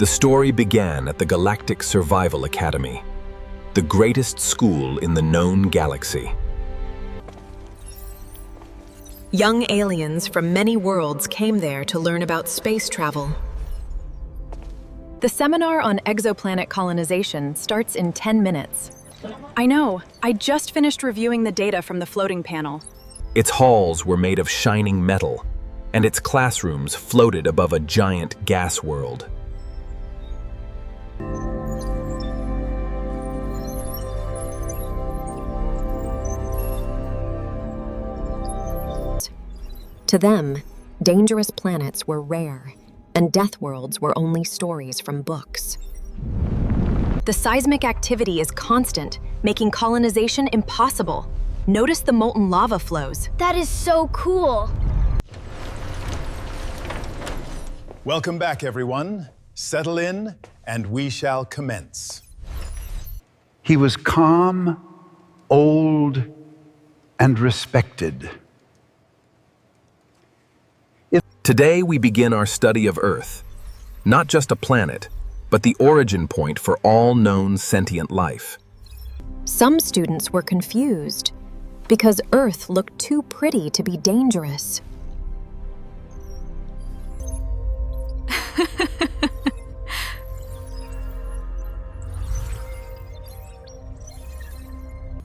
The story began at the Galactic Survival Academy, the greatest school in the known galaxy. Young aliens from many worlds came there to learn about space travel. The seminar on exoplanet colonization starts in 10 minutes. I know. I just finished reviewing the data from the floating panel. Its halls were made of shining metal, and its classrooms floated above a giant gas world. To them, dangerous planets were rare, and death worlds were only stories from books. The seismic activity is constant, making colonization impossible. Notice the molten lava flows. That is so cool. Welcome back, everyone. Settle in, and we shall commence. He was calm, old, and respected. Today we begin our study of Earth, not just a planet, but the origin point for all known sentient life. Some students were confused because Earth looked too pretty to be dangerous.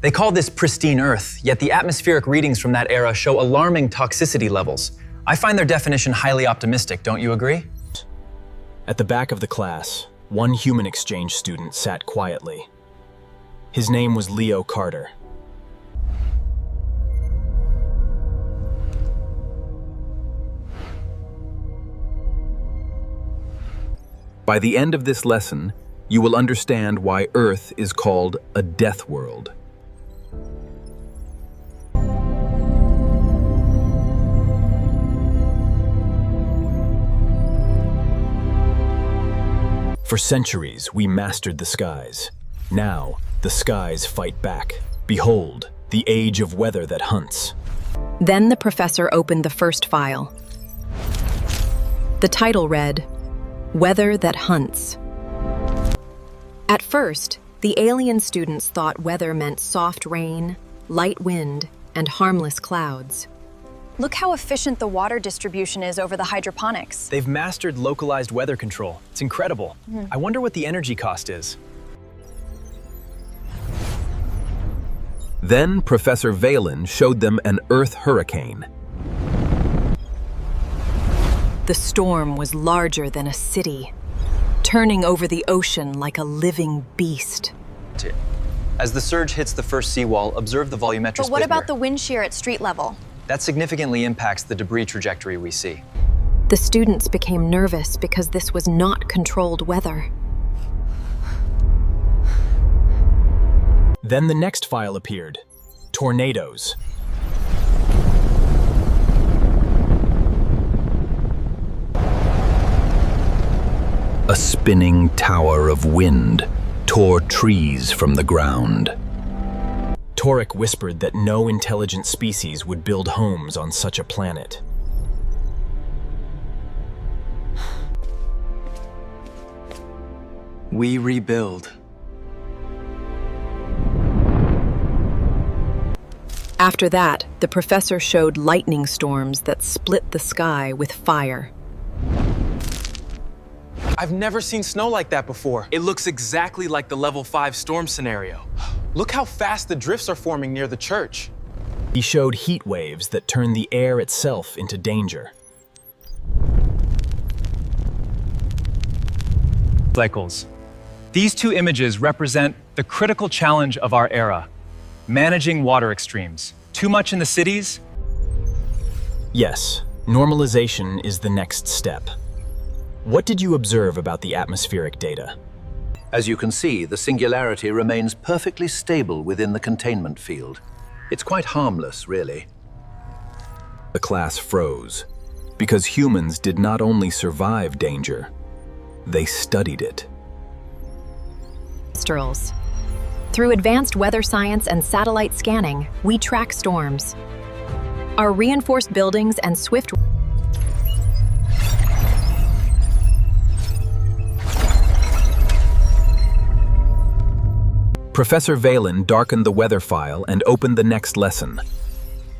They call this pristine Earth, yet the atmospheric readings from that era show alarming toxicity levels. I find their definition highly optimistic, don't you agree? At the back of the class, one human exchange student sat quietly. His name was Leo Carter. By the end of this lesson, you will understand why Earth is called a death world. For centuries, we mastered the skies. Now, the skies fight back. Behold, the age of weather that hunts. Then the professor opened the first file. The title read, Weather That Hunts. At first, the alien students thought weather meant soft rain, light wind, and harmless clouds. Look how efficient the water distribution is over the hydroponics. They've mastered localized weather control. It's incredible. I wonder what the energy cost is. Then Professor Valen showed them an Earth hurricane. The storm was larger than a city, turning over the ocean like a living beast. As the surge hits the first seawall, observe the volumetric But what split about here. the wind shear at street level? That significantly impacts the debris trajectory we see. The students became nervous because this was not controlled weather. Then the next file appeared, tornadoes. A spinning tower of wind tore trees from the ground. Torek whispered that no intelligent species would build homes on such a planet. We rebuild. After that, the professor showed lightning storms that split the sky with fire. I've never seen snow like that before. It looks exactly like the level 5 storm scenario. Look how fast the drifts are forming near the church. He showed heat waves that turn the air itself into danger. Cycles. These two images represent the critical challenge of our era, managing water extremes. Too much in the cities? Yes, normalization is the next step. What did you observe about the atmospheric data? As you can see, the singularity remains perfectly stable within the containment field. It's quite harmless, really. The class froze, because humans did not only survive danger, they studied it. Strolls. Through advanced weather science and satellite scanning, we track storms. Our reinforced buildings and swift Professor Valen darkened the weather file and opened the next lesson: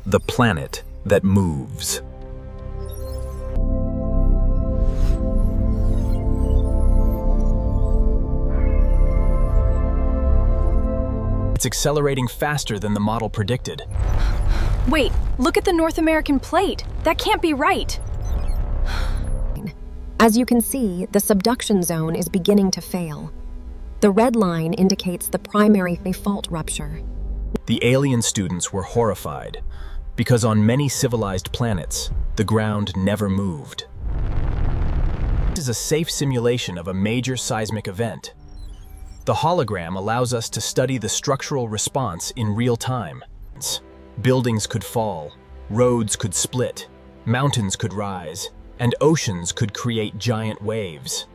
the planet that moves. It's accelerating faster than the model predicted. Wait, look at the North American plate. That can't be right. As you can see, the subduction zone is beginning to fail. The red line indicates the primary fault rupture. The alien students were horrified because on many civilized planets, the ground never moved. This is a safe simulation of a major seismic event. The hologram allows us to study the structural response in real time. Buildings could fall, roads could split, mountains could rise, and oceans could create giant waves.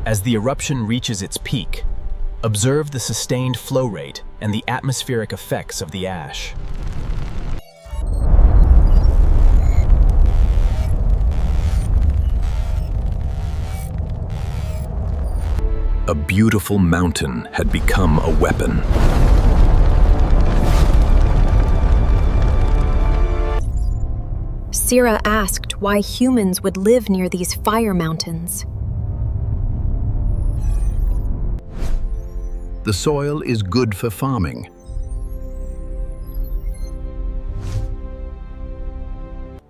As the eruption reaches its peak, observe the sustained flow rate and the atmospheric effects of the ash. A beautiful mountain had become a weapon. Sira asked why humans would live near these fire mountains. The soil is good for farming.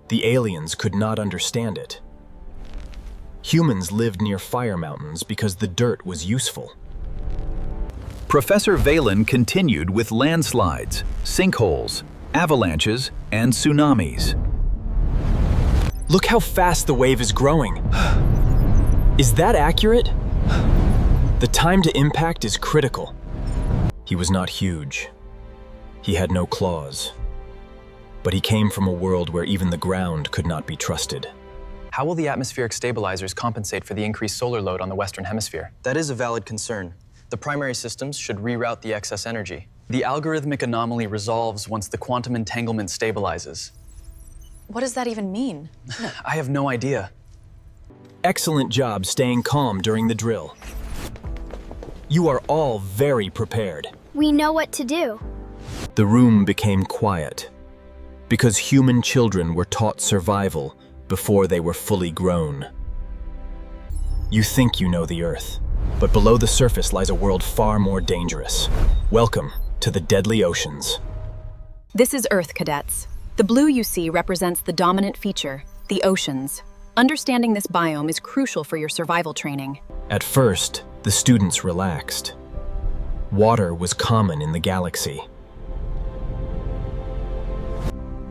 The aliens could not understand it. Humans lived near fire mountains because the dirt was useful. Professor Valen continued with landslides, sinkholes, avalanches, and tsunamis. Look how fast the wave is growing. Is that accurate? The time to impact is critical. He was not huge. He had no claws. But he came from a world where even the ground could not be trusted. How will the atmospheric stabilizers compensate for the increased solar load on the Western Hemisphere? That is a valid concern. The primary systems should reroute the excess energy. The algorithmic anomaly resolves once the quantum entanglement stabilizes. What does that even mean? I have no idea. Excellent job staying calm during the drill. You are all very prepared. We know what to do. The room became quiet because human children were taught survival before they were fully grown. You think you know the Earth, but below the surface lies a world far more dangerous. Welcome to the deadly oceans. This is Earth, cadets. The blue you see represents the dominant feature, the oceans. Understanding this biome is crucial for your survival training. At first, the students relaxed. Water was common in the galaxy.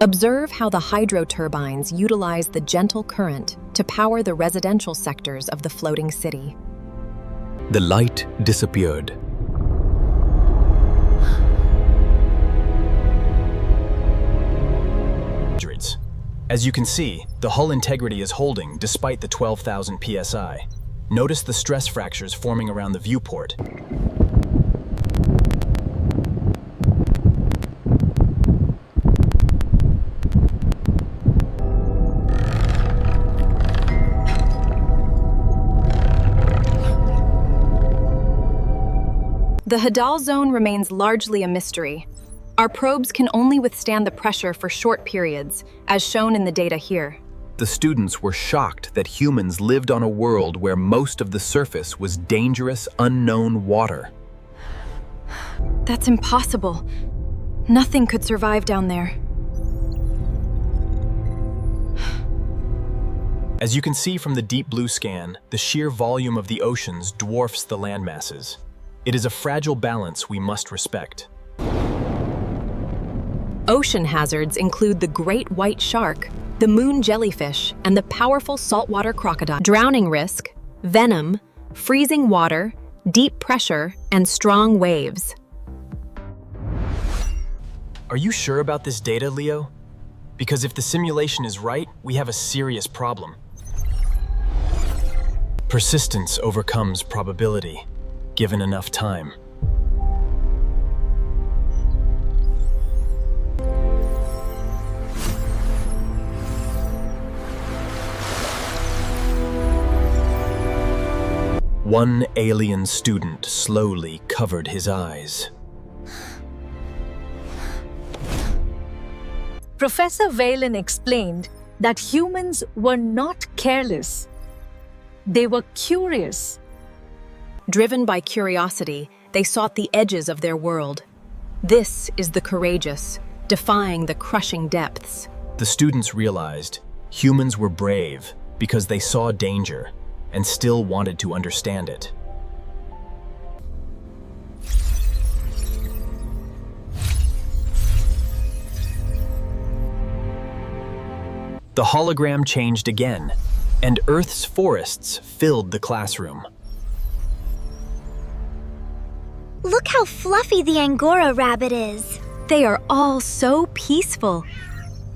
Observe how the hydro turbines utilize the gentle current to power the residential sectors of the floating city. The light disappeared. As you can see, the hull integrity is holding despite the 12,000 psi. Notice the stress fractures forming around the viewport. The Hadal zone remains largely a mystery. Our probes can only withstand the pressure for short periods, as shown in the data here. The students were shocked that humans lived on a world where most of the surface was dangerous, unknown water. That's impossible. Nothing could survive down there. As you can see from the deep blue scan, the sheer volume of the oceans dwarfs the landmasses. It is a fragile balance we must respect. Ocean hazards include the great white shark, the moon jellyfish, and the powerful saltwater crocodile. Drowning risk, venom, freezing water, deep pressure, and strong waves. Are you sure about this data, Leo? Because if the simulation is right, we have a serious problem. Persistence overcomes probability, given enough time. One alien student slowly covered his eyes. Professor Valen explained that humans were not careless. They were curious. Driven by curiosity, they sought the edges of their world. This is the courageous, defying the crushing depths. The students realized humans were brave because they saw danger and still wanted to understand it. The hologram changed again, and Earth's forests filled the classroom. Look how fluffy the Angora rabbit is. They are all so peaceful,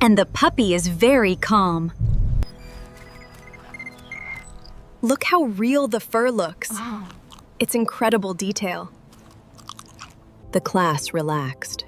and the puppy is very calm. Look how real the fur looks. It's incredible detail. The class relaxed.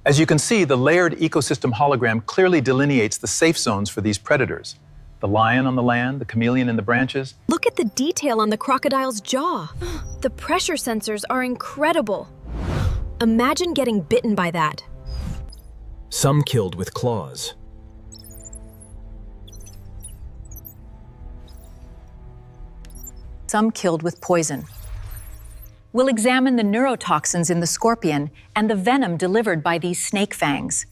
As you can see, the layered ecosystem hologram clearly delineates the safe zones for these predators. The lion on the land, the chameleon in the branches. Look at the detail on the crocodile's jaw. The pressure sensors are incredible. Imagine getting bitten by that. Some killed with claws. Some killed with poison. We'll examine the neurotoxins in the scorpion and the venom delivered by these snake fangs.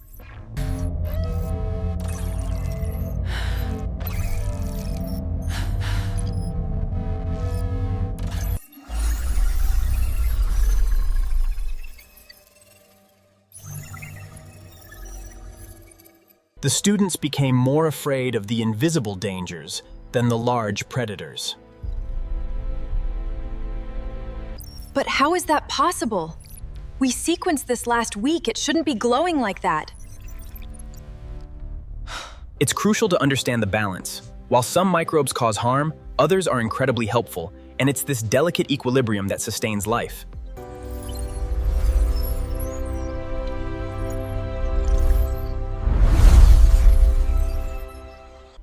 The students became more afraid of the invisible dangers than the large predators. But how is that possible? We sequenced this last week. It shouldn't be glowing like that. It's crucial to understand the balance. While some microbes cause harm, others are incredibly helpful, and it's this delicate equilibrium that sustains life.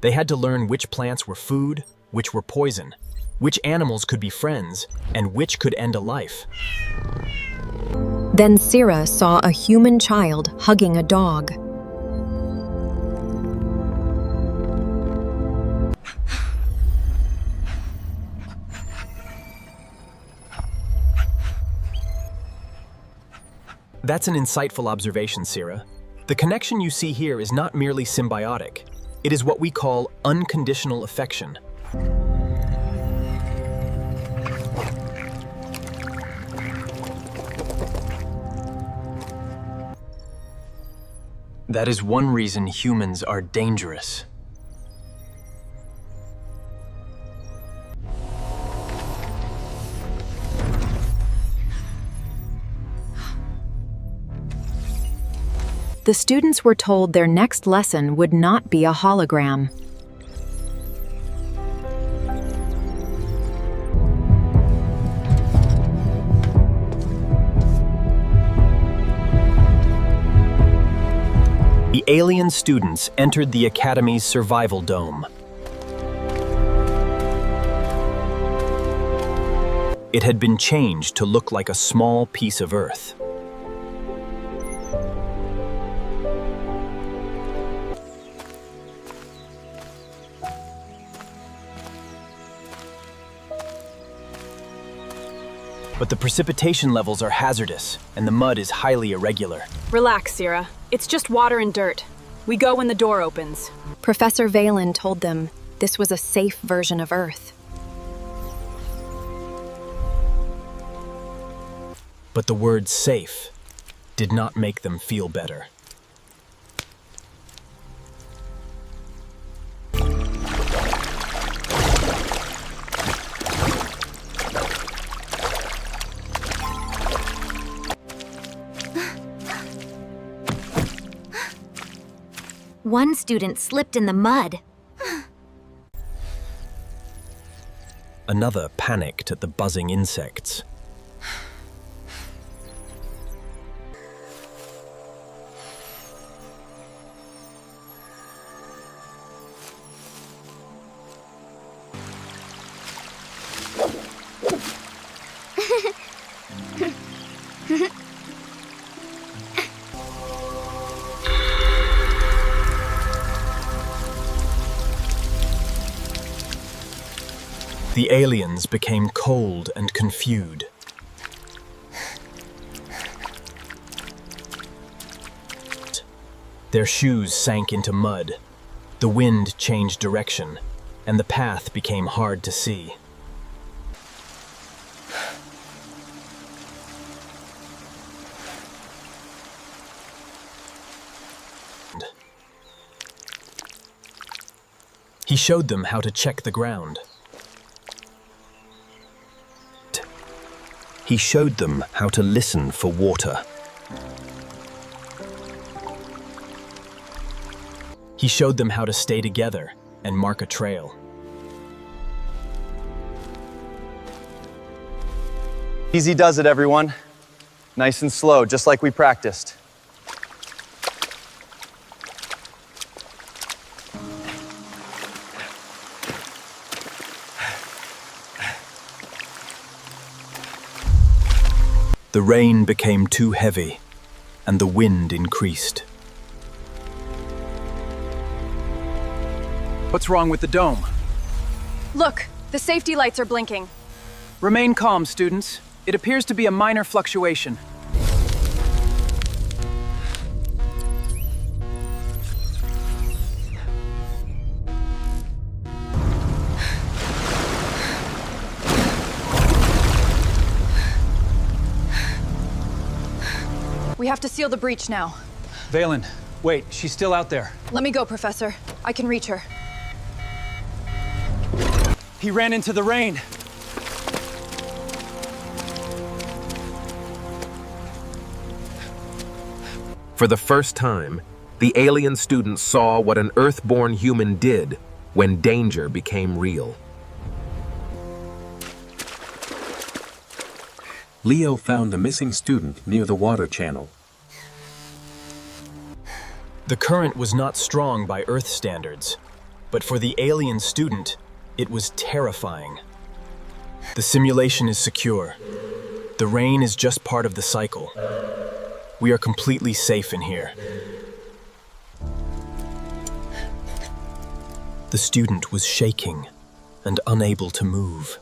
They had to learn which plants were food, which were poison, which animals could be friends, and which could end a life. Then Sira saw a human child hugging a dog. That's an insightful observation, Sira. The connection you see here is not merely symbiotic. It is what we call unconditional affection. That is one reason humans are dangerous. The students were told their next lesson would not be a hologram. The alien students entered the Academy's survival dome. It had been changed to look like a small piece of Earth. But the precipitation levels are hazardous, and the mud is highly irregular. Relax, Sira. It's just water and dirt. We go when the door opens. Professor Valen told them this was a safe version of Earth. But the word safe did not make them feel better. One student slipped in the mud. Another panicked at the buzzing insects. The aliens became cold and confused. Their shoes sank into mud. The wind changed direction, and the path became hard to see. He showed them how to check the ground. He showed them how to listen for water. He showed them how to stay together and mark a trail. Easy does it, everyone. Nice and slow, just like we practiced. The rain became too heavy, and the wind increased. What's wrong with the dome? Look, the safety lights are blinking. Remain calm, students. It appears to be a minor fluctuation. We have to seal the breach now. Valen, wait, she's still out there. Let me go, Professor. I can reach her. He ran into the rain. For the first time, the alien students saw what an Earth-born human did when danger became real. Leo found the missing student near the water channel. The current was not strong by Earth standards, but for the alien student, it was terrifying. The simulation is secure. The rain is just part of the cycle. We are completely safe in here. The student was shaking and unable to move.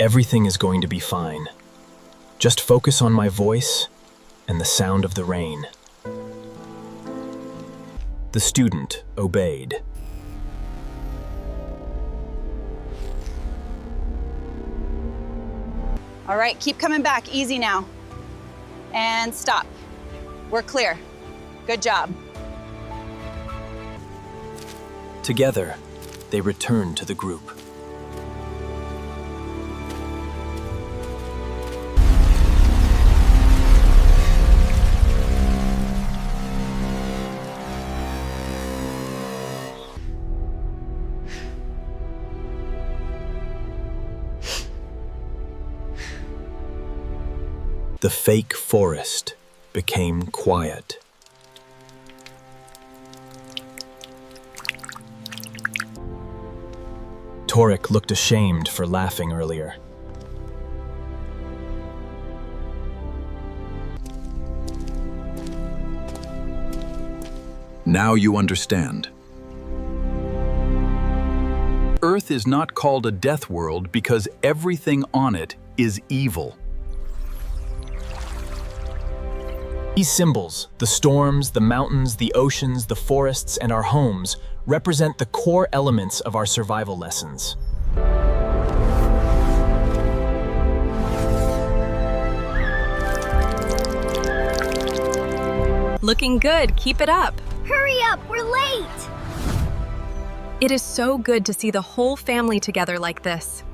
Everything is going to be fine. Just focus on my voice and the sound of the rain. The student obeyed. All right, keep coming back. Easy now. And stop. We're clear. Good job. Together, they returned to the group. The fake forest became quiet. Torek looked ashamed for laughing earlier. Now you understand. Earth is not called a death world because everything on it is evil. These symbols, the storms, the mountains, the oceans, the forests, and our homes, represent the core elements of our survival lessons. Looking good, keep it up. Hurry up, we're late! It is so good to see the whole family together like this.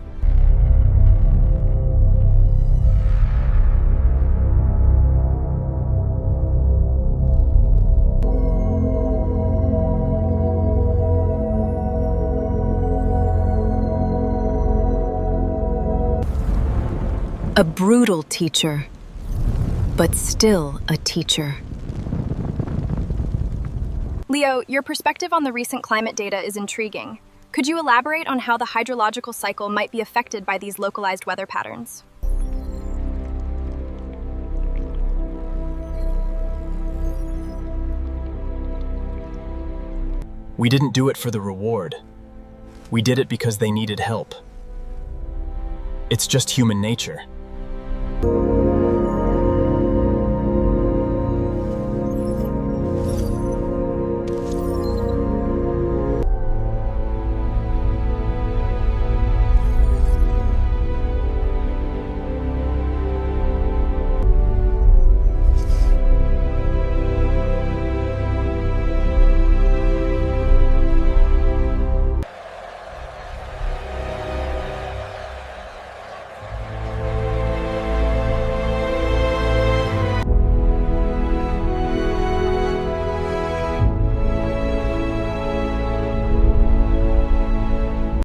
A brutal teacher, but still a teacher. Leo, your perspective on the recent climate data is intriguing. Could you elaborate on how the hydrological cycle might be affected by these localized weather patterns? We didn't do it for the reward. We did it because they needed help. It's just human nature.